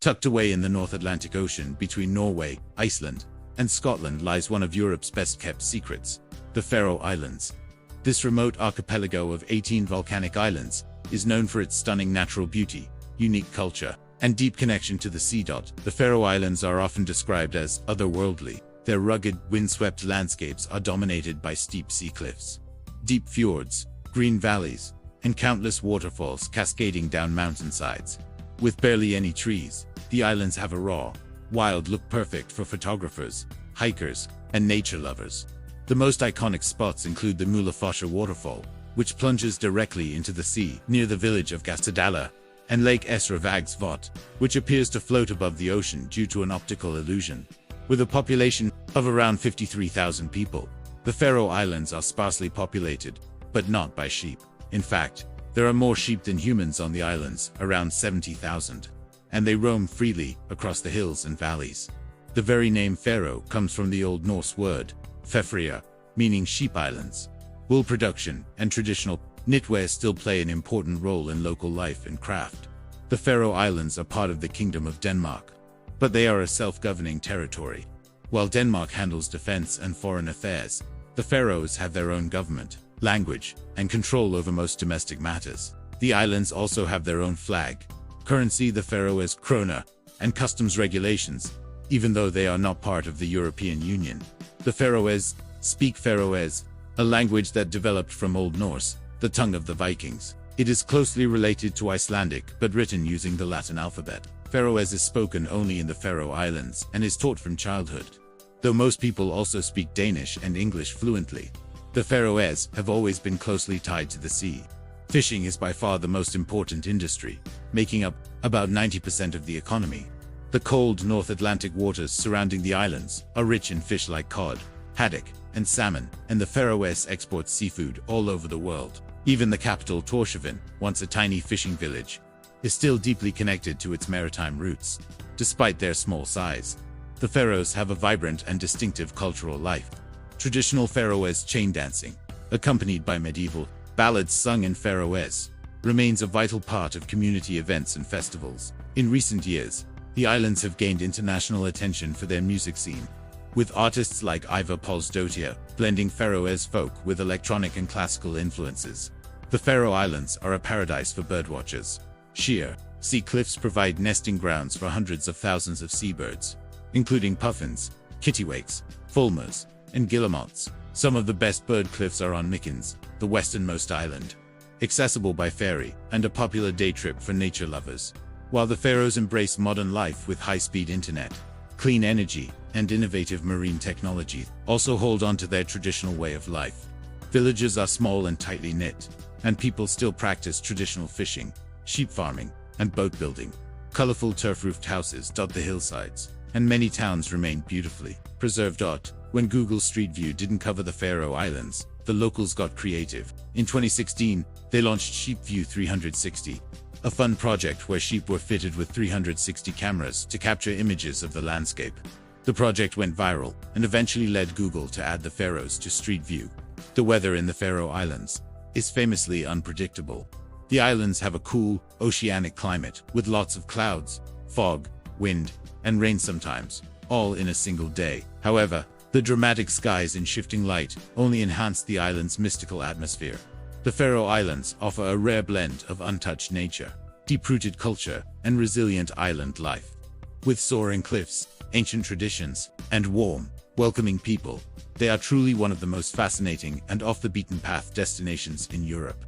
Tucked away in the North Atlantic Ocean between Norway, Iceland, and Scotland lies one of Europe's best-kept secrets, the Faroe Islands. This remote archipelago of 18 volcanic islands is known for its stunning natural beauty, unique culture, and deep connection to the sea. The Faroe Islands are often described as otherworldly. Their rugged, windswept landscapes are dominated by steep sea cliffs, deep fjords, green valleys, and countless waterfalls cascading down mountainsides. With barely any trees, the islands have a raw, wild look perfect for photographers, hikers, and nature lovers. The most iconic spots include the Mulafossa waterfall, which plunges directly into the sea near the village of Gastadala, and Lake Esravagsvot, which appears to float above the ocean due to an optical illusion. With a population of around 53,000 people, the Faroe Islands are sparsely populated, but not by sheep. In fact, there are more sheep than humans on the islands, around 70,000, and they roam freely across the hills and valleys. The very name Faroe comes from the Old Norse word, Fefria, meaning sheep islands. Wool production and traditional knitwear still play an important role in local life and craft. The Faroe Islands are part of the Kingdom of Denmark, but they are a self-governing territory. While Denmark handles defense and foreign affairs, the Faroes have their own government, language, and control over most domestic matters. The islands also have their own flag, currency the Faroese krona, and customs regulations, even though they are not part of the European Union. The Faroes speak Faroese, a language that developed from Old Norse, the tongue of the Vikings. It is closely related to Icelandic but written using the Latin alphabet. Faroese is spoken only in the Faroe Islands and is taught from childhood, though most people also speak Danish and English fluently. The Faroes have always been closely tied to the sea. Fishing is by far the most important industry, making up about 90% of the economy. The cold North Atlantic waters surrounding the islands are rich in fish like cod, haddock, and salmon, and the Faroes export seafood all over the world. Even the capital Tórshavn, once a tiny fishing village, is still deeply connected to its maritime roots. Despite their small size, the Faroes have a vibrant and distinctive cultural life. Traditional Faroese chain dancing, accompanied by medieval ballads sung in Faroese, remains a vital part of community events and festivals. In recent years, the islands have gained international attention for their music scene, with artists like Ivar Pálsdóttir blending Faroese folk with electronic and classical influences. The Faroe Islands are a paradise for birdwatchers. Sheer sea cliffs provide nesting grounds for hundreds of thousands of seabirds, including puffins, kittiwakes, fulmars, and guillemots. Some of the best bird cliffs are on Mykonos, the westernmost island, accessible by ferry and a popular day trip for nature lovers. While the Faroes embrace modern life with high-speed internet, clean energy, and innovative marine technology, also hold on to their traditional way of life. Villages are small and tightly knit, and people still practice traditional fishing, sheep farming, and boat building. Colorful turf-roofed houses dot the hillsides, and many towns remain beautifully preserved. When Google Street View didn't cover the Faroe Islands, the locals got creative. In 2016, they launched Sheep View 360, a fun project where sheep were fitted with 360 cameras to capture images of the landscape. The project went viral and eventually led Google to add the Faroes to Street View. The weather in the Faroe Islands is famously unpredictable. The islands have a cool, oceanic climate with lots of clouds, fog, wind, and rain sometimes, all in a single day. However, the dramatic skies and shifting light only enhance the island's mystical atmosphere. The Faroe Islands offer a rare blend of untouched nature, deep-rooted culture, and resilient island life. With soaring cliffs, ancient traditions, and warm, welcoming people, they are truly one of the most fascinating and off-the-beaten-path destinations in Europe.